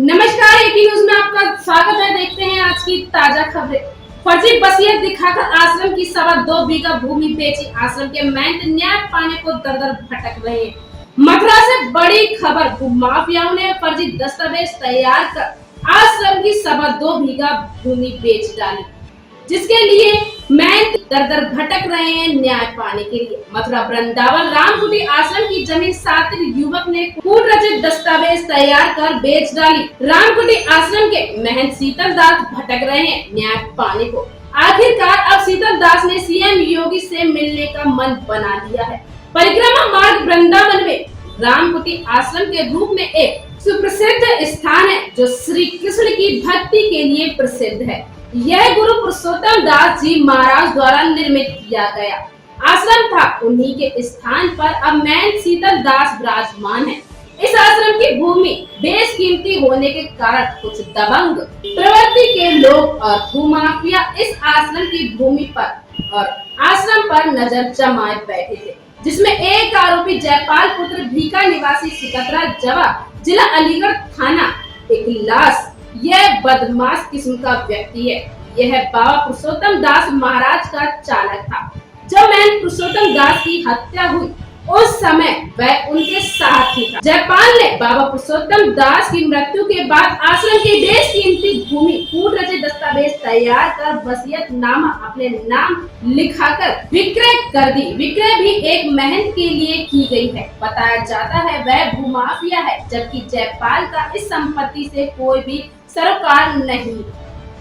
नमस्कार, AP news में आपका स्वागत है। देखते हैं आज की ताजा खबरें। फर्जी वसीयत दिखाकर आश्रम की 2.25 बीघा भूमि बेची। आश्रम के महंत न्याय पाने को दर-दर भटक रहे हैं। मथुरा से बड़ी खबर। भूमाफियाओं ने फर्जी दस्तावेज तैयार कर आश्रम की 2.25 बीघा भूमि बेच डाली, जिसके लिए महंत दर-दर भटक रहे हैं न्याय पाने के लिए। मथुरा वृंदावन रामकुटी आश्रम की जमीन शातिर युवक ने कूट रचित दस्तावेज तैयार कर बेच डाली। रामकुटी आश्रम के महंत शीतल दास भटक रहे हैं न्याय पाने को। आखिरकार अब शीतल दास ने सीएम योगी से मिलने का मन बना लिया है। परिक्रमा मार्ग वृंदावन में रामकुटी आश्रम के रूप में एक सुप्रसिद्ध स्थान है, जो श्री कृष्ण की भक्ति के लिए प्रसिद्ध है। यह गुरु पुरुषोत्तम दास जी महाराज द्वारा निर्मित किया गया आश्रम था। उन्हीं के स्थान पर अब महंत शीतल दास विराजमान है। इस आश्रम की भूमि बेशकीमती होने के कारण कुछ दबंग प्रवृत्ति के लोग और भूमाफिया इस आश्रम की भूमि पर और आश्रम पर नजर जमाए बैठे थे, जिसमें एक आरोपी जयपाल पुत्र भीका निवासी सिकतरा जवाब जिला अलीगढ़ थाना इकलास यह बदमाश किस्म का व्यक्ति है। यह बाबा पुरुषोत्तम दास महाराज का चालक था। जब महंत पुरुषोत्तम दास की हत्या हुई उस समय वह उनके साथ ही था। जयपाल ने बाबा पुरुषोत्तम दास की मृत्यु के बाद आश्रम की बेशकीमती भूमि कूट रचित दस्तावेज तैयार कर वसीयतनामा अपने नाम लिखाकर विक्रय कर दी। विक्रय भी एक महंत के लिए की गई है। बताया जाता है वह भूमाफिया है, जबकि जयपाल का इस संपत्ति से कोई भी सरोकार नहीं,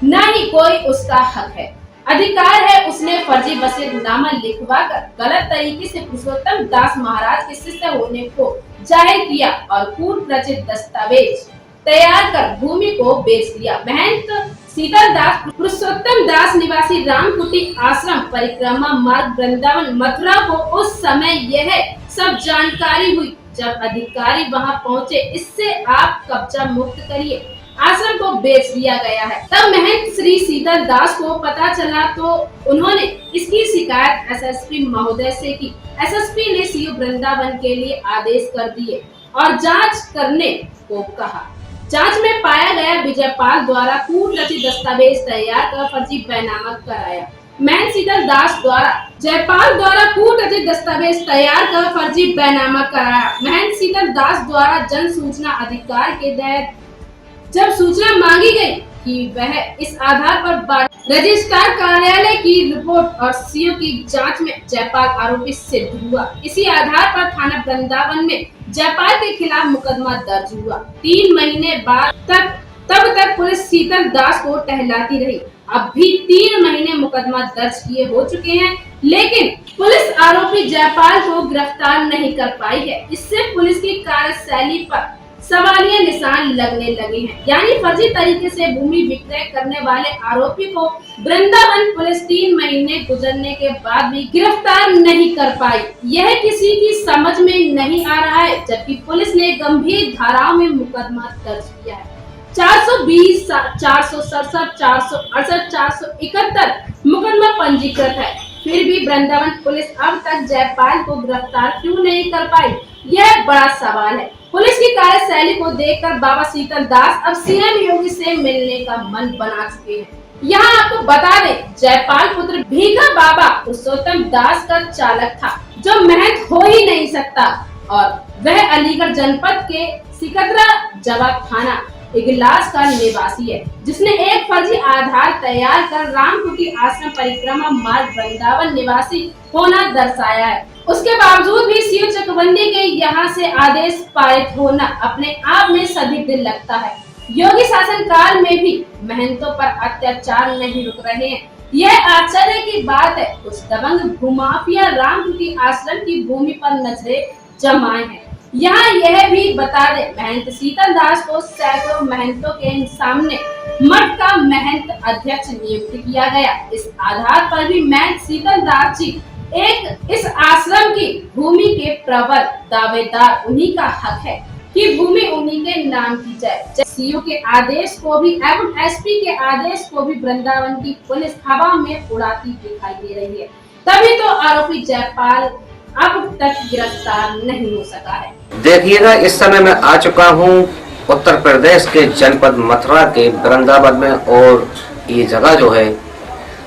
न ही कोई उसका हक है, अधिकार है। उसने फर्जी वसीयतनामा लिखवाकर गलत तरीके से पुरुषोत्तम दास महाराज के शिष्य होने को जाहिर किया और कूट रचित दस्तावेज तैयार कर भूमि को बेच दिया। महंत शीतल दास पुरुषोत्तम दास निवासी रामकुटी आश्रम परिक्रमा मार्ग वृंदावन मथुरा को उस समय यह सब जानकारी हुई जब अधिकारी वहां पहुंचे। इससे आप कब्जा मुक्त करिए, आश्रम को बेच दिया गया है। तब महंत श्री शीतल दास को पता चला तो उन्होंने इसकी शिकायत एसएसपी महोदय से की। एसएसपी ने सीओ वृंदावन के लिए आदेश कर दिए और जांच करने को कहा। जांच में पाया गया विजयपाल द्वारा कूट रचित दस्तावेज तैयार कर फर्जी बैनामा कराया। महंत शीतल दास द्वारा जयपाल द्वारा कूट रचित दस्तावेज तैयार कर फर्जी बैनामा कराया। महंत शीतल दास द्वारा जन सूचना अधिकार के तहत जब सूचना मांगी गई कि वह इस आधार पर रजिस्ट्रार कार्यालय की रिपोर्ट और सीओ की जांच में जयपाल आरोपी सिद्ध हुआ। इसी आधार पर थाना वृंदावन में जयपाल के खिलाफ मुकदमा दर्ज हुआ। 3 महीने बाद तब तक पुलिस शीतल दास को टहलाती रही। अब भी 3 महीने मुकदमा दर्ज किए हो चुके हैं, लेकिन पुलिस आरोपी जयपाल को गिरफ्तार नहीं कर पाई है। इससे पुलिस की कार्यशैली पर सवालिया निशान लगने लगे हैं। यानी फर्जी तरीके से भूमि विक्रय करने वाले आरोपी को वृंदावन पुलिस 3 महीने गुजरने के बाद भी गिरफ्तार नहीं कर पाई। यह किसी की समझ में नहीं आ रहा है, जबकि पुलिस ने गंभीर धाराओं में मुकदमा दर्ज किया है। 420, 467, 468, 471 मुकदमा पंजीकृत है। फिर भी वृंदावन पुलिस अब तक जयपाल को गिरफ्तार क्यों नहीं कर पाई, यह बड़ा सवाल है। पुलिस की कार्यशैली को देखकर बाबा शीतल दास अब सीएम योगी से मिलने का मन बना चुके हैं। यहाँ आपको बता दें, जयपाल पुत्र भीखा बाबा पुरुषोत्तम दास का चालक था, जो महंत हो ही नहीं सकता, और वह अलीगढ़ जनपद के सिकतरा जवाब थाना इगलास का निवासी है, जिसने एक फर्जी आधार तैयार कर रामकुटी आश्रम परिक्रमा मार्ग वृंदावन निवासी होना दर्शाया है। उसके बावजूद भी सीओ चकबंदी के यहाँ से आदेश पारित होना अपने आप में संदिग्ध लगता है। योगी शासन काल में भी महंतों पर अत्याचार नहीं रुक रहे हैं। यह आश्चर्य की बात है। कुछ दबंग भूमाफिया रामकुटी आश्रम की भूमि पर नजरें जमाए हैं। यहाँ यह भी बता दे, महंत शीतल दास को सैकड़ों महंतों के सामने मठ का महंत अध्यक्ष नियुक्त किया गया। इस आधार पर भी महंत शीतल दास जी इस आश्रम की भूमि के प्रबल दावेदार। उन्हीं का हक है कि भूमि उन्हीं के नाम की जाए। सीओ के आदेश को भी एवं एसपी के आदेश को भी वृंदावन की पुलिस हवा में उड़ाती दिखाई दे रही है। तभी तो आरोपी जयपाल अब तक गिरफ्तार नहीं हो सका है। देखिएगा, इस समय मैं आ चुका हूँ उत्तर प्रदेश के जनपद मथुरा के वृंदावन में, और ये जगह जो है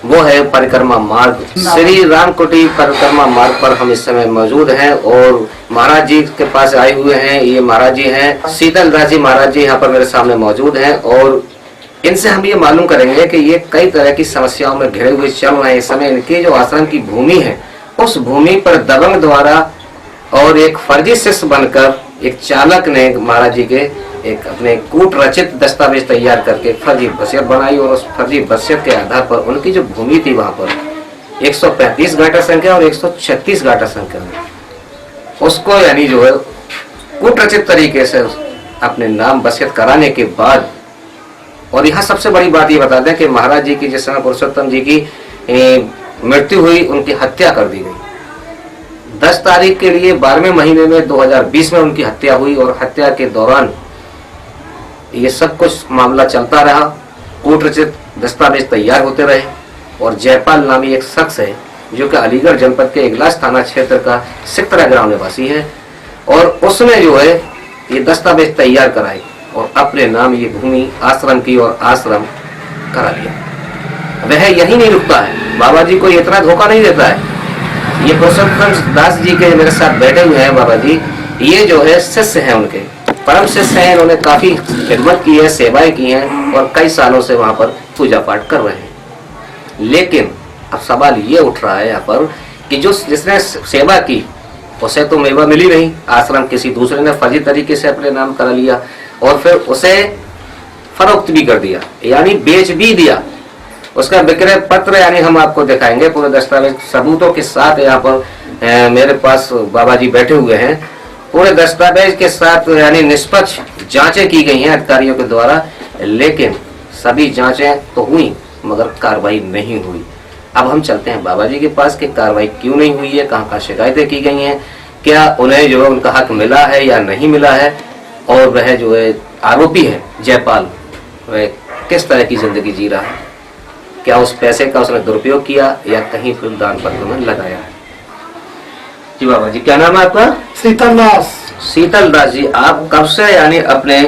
वो है परिक्रमा मार्ग, श्री रामकुटी परिक्रमा मार्ग पर हम इस समय मौजूद हैं और महाराज जी के पास आए हुए हैं। ये महाराज जी हैं शीतल दास जी महाराज जी, यहाँ पर मेरे सामने मौजूद हैं और इनसे हम ये मालूम करेंगे कि ये कई तरह की समस्याओं में घिरे हुए चल रहे हैं। इस समय इनकी जो आश्रम की भूमि है, उस भूमि पर दबंग द्वारा और एक फर्जी शिष्य बनकर एक चालक ने महाराज जी के एक अपने कूट रचित दस्तावेज तैयार करके फर्जी वसीयत बनाई और उस फर्जी वसीयत के आधार पर उनकी जो भूमि थी वहां पर 135 गाटा संख्या और 136 गाटा संख्या में उसको यानी जो है कूट रचित तरीके से अपने नाम वसीयत कराने के बाद, और यहाँ सबसे बड़ी बात ये बता दें कि महाराज जी की जिस समय पुरुषोत्तम जी की मृत्यु हुई, उनकी हत्या कर दी गई 10 तारीख के लिए 12वें महीने में 2020 में उनकी हत्या हुई और हत्या के दौरान ये सब कुछ मामला चलता रहा, कूट रचित दस्तावेज तैयार होते रहे और जयपाल नामी एक शख्स है जो कि अलीगढ़ जनपद के इगलास थाना क्षेत्र का सिकतरा ग्राम निवासी है और उसने जो है ये दस्तावेज तैयार कराए और अपने नाम ये भूमि आश्रम की और आश्रम करा लिया। वह यही नहीं रुकता है, बाबा जी को इतना धोखा नहीं देता है। ये पुरुषोत्तम दास जी के मेरे साथ बैठे हुए हैं बाबा जी, ये जो है शिष्य हैं, उनके परम शिष्य हैं। इन्होंने काफी खिदमत की है, सेवाएं की हैं और कई सालों से वहां पर पूजा पाठ कर रहे हैं। लेकिन अब सवाल ये उठ रहा है यहाँ पर कि जो जिसने सेवा की उसे तो मेवा मिली नहीं, आश्रम किसी दूसरे ने फर्जी तरीके से अपने नाम करा लिया और फिर उसे फरोख्त भी कर दिया, यानी बेच भी दिया। उसका विक्रय पत्र यानी हम आपको दिखाएंगे पूरे दस्तावेज सबूतों के साथ। यहाँ पर मेरे पास बाबा जी बैठे हुए हैं, पूरे दस्तावेज के साथ यानी निष्पक्ष जांचें की गई हैं अधिकारियों के द्वारा, लेकिन सभी जांचें तो हुई मगर कार्रवाई नहीं हुई। अब हम चलते हैं बाबा जी के पास कि कार्रवाई क्यों नहीं हुई है, कहाँ शिकायतें की गई हैं, क्या उन्हें जो है उनका हक मिला है या नहीं मिला है, और वह जो है आरोपी है जयपाल, वह किस तरह की जिंदगी जी रहा है, क्या उस पैसे का उसने दुरुपयोग किया या कहीं फिर दान पत्र में लगाया है। जी बाबा जी, क्या नाम है आपका? शीतल दास। शीतल दास जी, आप कब से यानी अपने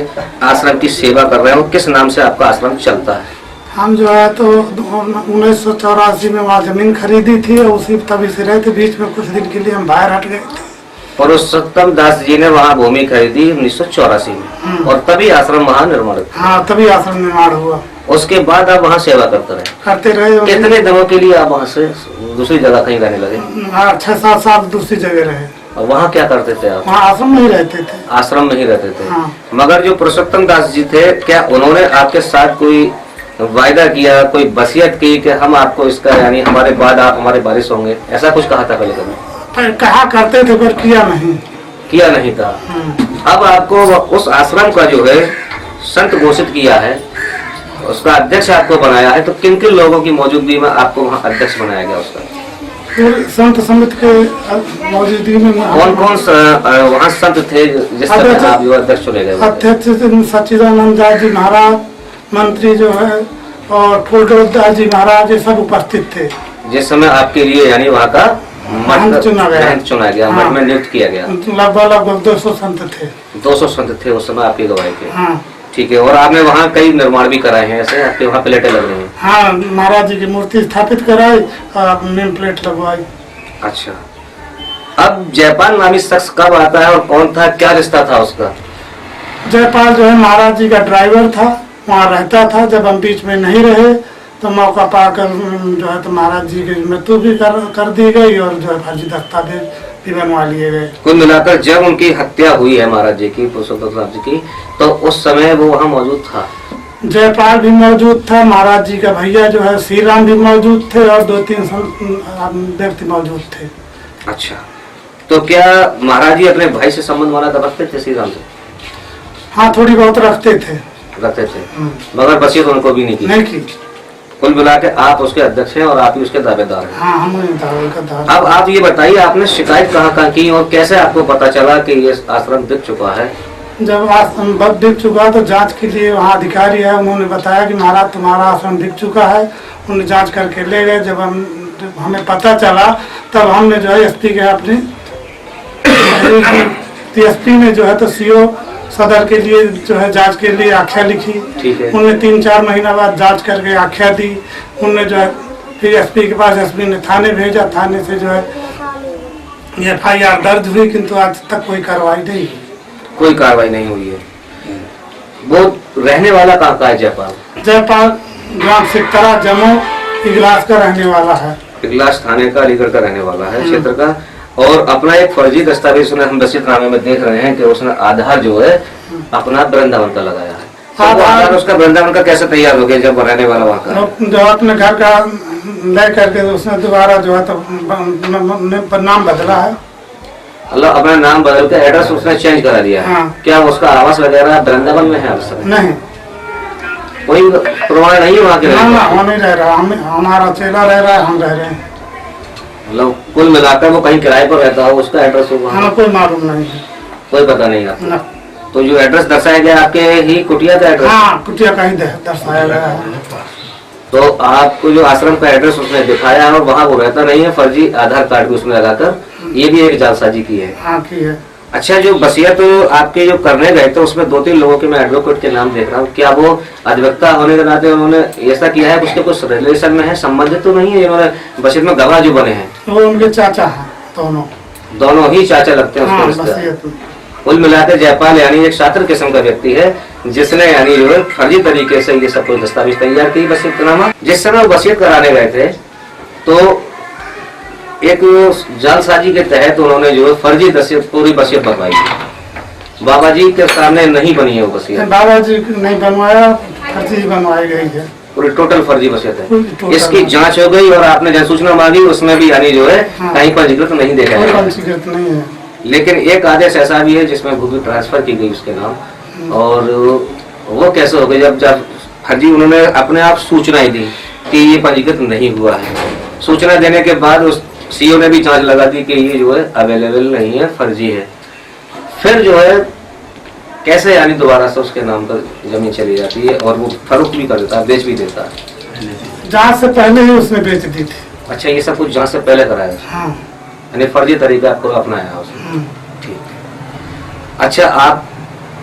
आश्रम की सेवा कर रहे हो, किस नाम से आपका आश्रम चलता है? हम जो है तो 1984 में वहाँ जमीन खरीदी थी और उसी तभी से रहते, बीच में कुछ दिन के लिए हम बाहर हट गए थे। पुरुषोत्तम दास जी ने वहाँ भूमि खरीदी 1984 में और तभी आश्रम वहाँ निर्माण। हाँ, तभी आश्रम निर्माण हुआ। उसके बाद आप वहाँ सेवा करते रहे। कितने दिनों के लिए आप वहाँ से दूसरी जगह कहीं रहने लगे? 6-7 साल दूसरी जगह रहे। और वहाँ क्या करते थे आप? वहाँ आश्रम में ही रहते थे। आश्रम में ही रहते थे। हाँ। मगर जो पुरुषोत्तम दास जी थे, क्या उन्होंने आपके साथ कोई वायदा किया, कोई वसीयत की कि हम आपको इसका यानी हमारे बाद आप हमारे वारिस होंगे, ऐसा कुछ कहा था पहले कभी? कहा करते थे पर किया नहीं था। अब आपको उस आश्रम का जो है संत घोषित किया है, उसका अध्यक्ष आपको बनाया है, तो किन किन लोगों की मौजूदगी में आपको वहाँ अध्यक्ष बनाया गया उसका? संत समिति के मौजूदगी में कौन कौन वहाँ संत थे जिस तरह आप अध्यक्ष चुने गए? अध्यक्ष सच्चिदानंद दास जी महाराज, मंत्री जो है, और फूलदास दास जी महाराज, ये सब उपस्थित थे जिस समय आपके लिए यानी वहाँ का महंत चुना गया। मठ में नियुक्त किया गया। लगभग 200 संत थे। 200 संत थे उस समय आपकी गवाही के। हाँ। ठीक है, और आपने वहाँ कई निर्माण भी कराए हैं, ऐसे आपके वहाँ प्लेटें लग रही हैं? हाँ, महाराज जी की मूर्ति स्थापित कराई और नेम प्लेट लगवाई। अच्छा, अब जयपाल नामी शख्स कब आता है और कौन था, क्या रिश्ता था उसका? जयपाल जो है महाराज जी का ड्राइवर था, वहाँ रहता था। जब हम बीच में नहीं रहे तो मौका पाकर जो है तो महाराज जी की मृत्यु भी कर दी गई और जो है फर्जी दस्तावेज भी बनवा लिए गए। कुल मिलाकर जब उनकी हत्या हुई है महाराज जी की, पुरुषोत्तम दास जी की, तो उस समय वो वहाँ मौजूद था? जयपाल भी मौजूद था, महाराज जी का भैया जो है श्री राम भी मौजूद थे और 2-3 व्यक्ति मौजूद थे। अच्छा, तो क्या महाराज जी अपने भाई से संबंध वाला रखते थे श्री राम से? हाँ, थोड़ी बहुत रखते थे। मगर वसीयत उनको भी नहीं की। कुल मिला के आप उसके अध्यक्ष हैं और आप ही उसके दावेदार हैं। हाँ, हम दावेदार। अब आप ये बताइए, आपने शिकायत कहाँ की और कैसे आपको पता चला कि ये आश्रम बिक चुका है? जब आश्रम बिक चुका तो जांच के लिए वहाँ अधिकारी है, उन्होंने बताया कि महाराज तुम्हारा आश्रम बिक चुका है। उन्होंने जांच करके ले गए। जब हमें पता चला तब हमने जो है एसपी के अपने एसपी ने जो है तो सदर के लिए जो है जांच के लिए आख्या लिखी। ठीक है। उनने 3-4 महीना बाद जांच करके आख्या दी। उनने जो है फिर एसपी के पास, एसपी ने थाने भेजा। थाने से जो है FIR दर्ज हुई, किंतु आज तक कोई कार्रवाई नहीं हुई। कोई कार्रवाई नहीं हुई है। वो रहने वाला कहाँ का है? जयपाल। जयपाल ग्राम सिकतरा जमो इगलास का रहने वाला है। इगलास थाने का, अलीगढ़ का रहने वाला है क्षेत्र का। और अपना एक फर्जी दस्तावेज उसने, हम वसीयतनामे में देख रहे हैं कि उसने आधार जो है अपना वृंदावन का लगाया है। तो आधार उसका वृंदावन का कैसे तैयार हो गया जब रहने वाला वहाँ का? जो अपने घर का ले करके उसने दोबारा जो है तो नाम बदला है। अल्लाह, अपना नाम बदल के एड्रेस उसने चेंज करा दिया है। हाँ। क्या उसका आवास वगैरह वृंदावन में है? नहीं, कोई प्रमाण नहीं है वहाँ के? वो नहीं रह रहा। हमारा चेला रह रहा है, हम रह रहे हैं। मतलब कुल मिलाकर वो कहीं किराए पर रहता हो, उसका एड्रेस होगा? हमें कोई मालूम नहीं है, कोई पता नहीं आपको? ना। तो जो एड्रेस दर्शाया गया आपके ही कुटिया का एड्रेस? हाँ, कुटिया का ही दर्शाया गया है। तो आपको जो आश्रम का एड्रेस उसने दिखाया है और वहाँ वो रहता नहीं है, फर्जी आधार कार्ड भी उसमें लगाकर, ये भी एक जालसाजी की है। हाँ, की है। अच्छा, जो वसीयत आपके जो करने गए थे उसमें 2-3 लोगों के मैं एडवोकेट के नाम देख रहा हूँ। क्या वो अधिवक्ता होने के नाते उन्होंने ऐसा किया है? उसके कुछ रिलेशन में है, संबंधित तो नहीं है? इन्होंने वसीयत में गवाह जो बने हैं वो उनके चाचा हैं, दोनों ही चाचा लगते हैं हाँ, उसके रिश्तेदार। वसीयत में। कुल मिलाकर जयपाल यानी एक शातिर किस्म का व्यक्ति है जिसने यानी जो है फर्जी तरीके से ये सब कुछ दस्तावेज तैयार की वसीयतनामा। जिस समय वसीयत कराने गए थे तो एक जालसाजी के तहत उन्होंने जो है फर्जी पूरी वसीयत बनवाई। बाबा जी के सामने नहीं बनी है वो वसीयत। बाबा जी नहीं बनवाया, फर्जी बनवाई गई है। पूरी टोटल फर्जी वसीयत है। टोटल। इसकी जांच हो गई और आपने जन सूचना मांगी, उसमें भी यानी जो है हाँ। कहीं पंजीकृत नहीं देखा कोई है। पंजीकृत नहीं है। लेकिन एक आदेश ऐसा भी है जिसमें भूमि ट्रांसफर की गई उसके नाम। और वो कैसे हो गई? जब फर्जी उन्होंने अपने आप सूचना ही दी कि ये पंजीकृत नहीं हुआ है। सूचना देने के बाद उस सीओ ने भी जांच लगा दी कि ये जो है अवेलेबल नहीं है, फर्जी है। फिर जो है कैसे यानी दोबारा से उसके नाम पर जमीन चली जाती है और वो फरोख्त भी कर देता है, बेच भी देता है। जांच से पहले ही उसने बेच दी थी। अच्छा, ये सब कुछ जांच से पहले कराया, हाँ। यानी फर्जी तरीका आपको अपनाया उसने। ठीक। अच्छा, आप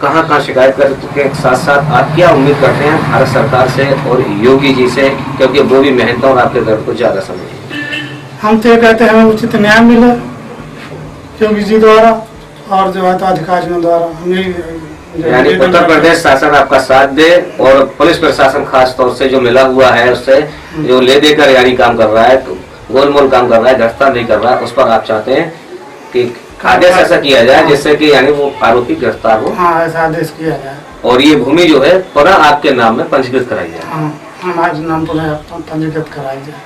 कहाँ कहाँ शिकायत कर चुके हैं? साथ साथ आप क्या उम्मीद करते हैं भारत सरकार से और योगी जी से, क्योंकि वो भी मेहनत और आपके दर्द को ज्यादा समझे? हम तो ये कहते हैं हमें उचित न्याय मिले योगी जी द्वारा और जो है तो अधिकारियों द्वारा। यानी उत्तर प्रदेश शासन आपका साथ दे और पुलिस प्रशासन खास तौर से जो मिला हुआ है उससे जो ले देकर यानी काम कर रहा है, तो गोलमोल काम कर रहा है, गिरफ्तार नहीं कर रहा है, उस पर आप चाहते हैं कि आदेश ऐसा किया जाए जिससे कि यानी वो आरोपी गिरफ्तार हो। हाँ, ऐसा आदेश किया जाए और ये भूमि जो है पुनः आपके नाम में पंजीकृत कराई जाए। हाँ, हमारे नाम पुनः पंजीकृत कराई जाए।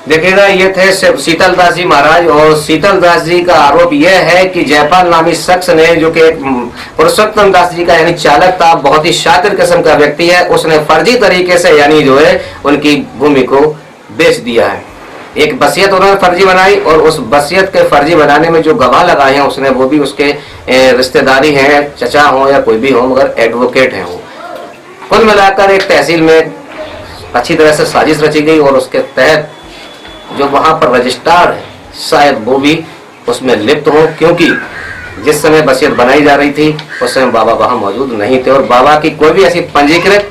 देखिएगा, ये थे शीतल दास जी महाराज। और शीतल दास जी का आरोप यह है कि जयपाल नामी शख्स ने, जो कि पुरुषोत्तम दास जी का यानी चालक था, बहुत ही शातिर किस्म का व्यक्ति है, उसने फर्जी तरीके से यानी जो है उनकी भूमि को बेच दिया है। एक वसीयत उन्होंने फर्जी बनाई और उस वसीयत के फर्जी बनाने में जो गवाह लगाए हैं उसने, वो भी उसके रिश्तेदारी हैं, चचा हो या कोई भी हो, मगर एडवोकेट हैं वो। कुल मिलाकर एक तहसील में अच्छी तरह से साजिश रची गई और उसके तहत जो वहां पर रजिस्ट्रार है शायद वो भी उसमें लिप्त हो, क्योंकि जिस समय वसीयत बनाई जा रही थी उस समय बाबा वहां मौजूद नहीं थे और बाबा की कोई भी ऐसी पंजीकृत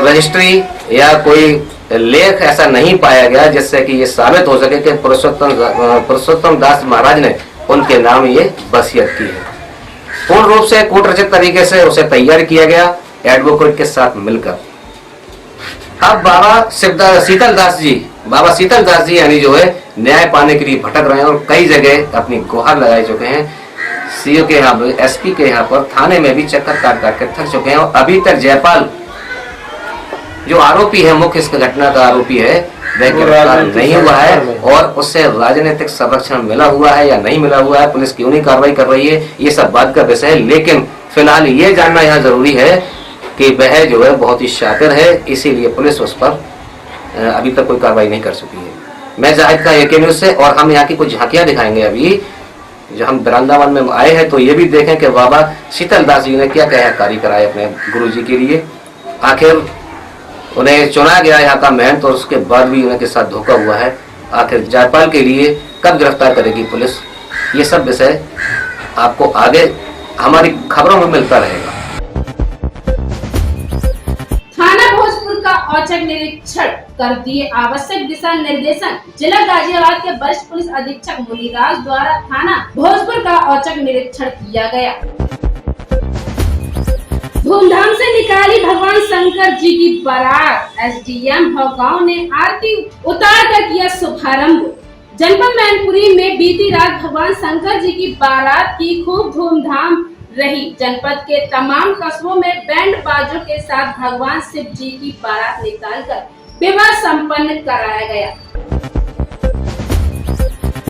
रजिस्ट्री या कोई लेख ऐसा नहीं पाया गया जिससे कि ये साबित हो सके कि पुरुषोत्तम दास महाराज ने उनके नाम ये वसीयत की है। पूर्ण रूप से कूटरचित तरीके से उसे तैयार किया गया एडवोकेट के साथ मिलकर। अब बाबा शीतल दास जी यानी जो है न्याय पाने के लिए भटक रहे हैं और कई जगह अपनी गुहार लगाए चुके हैं। सीओ के यहाँ पर, एसपी के यहाँ पर, थाने में भी चक्कर काट काट कर थक चुके हैं और अभी तक जयपाल जो आरोपी है, मुख्य इस घटना का आरोपी है, वह गिरफ्तार नहीं हुआ है और उससे राजनीतिक संरक्षण मिला हुआ है या नहीं मिला हुआ है, पुलिस क्यों नहीं कार्रवाई कर रही है, ये सब बात का विषय है। लेकिन फिलहाल ये जानना यहाँ जरूरी है कि वह जो है बहुत ही शातिर है, इसीलिए पुलिस उस पर अभी तक कोई कार्रवाई नहीं कर सकी है। मैं जाहिद का AK न्यूज़ से, और हम यहाँ की कुछ झांकियां दिखाएंगे। अभी जब हम वृंदावन में आए हैं तो ये भी देखें कि बाबा शीतल दास जी ने क्या क्या कार्य कराए अपने गुरु जी के लिए। आखिर उन्हें चुना गया यहाँ का महंत और उसके बाद भी उनके साथ धोखा हुआ है। आखिर जयपाल के लिए कब गिरफ्तार करेगी पुलिस, ये सब विषय आपको आगे हमारी खबरों में मिलता रहेगा। थाना भोजपुर का औचक निरीक्षण कर दिए आवश्यक दिशा निर्देशन। जिला गाजियाबाद के वरिष्ठ पुलिस अधीक्षक मुनिराज द्वारा थाना भोजपुर का औचक निरीक्षण किया गया। धूमधाम से निकाली भगवान शंकर जी की बारात। एसडीएम भौगांव ने आरती उतार कर किया शुभारंभ। जनपद मैनपुरी में बीती रात भगवान शंकर जी की बारात की खूब धूमधाम रही। जनपद के तमाम कस्बों में बैंड बाजों के साथ भगवान शिव जी की बारात निकालकर विवाह संपन्न कराया गया।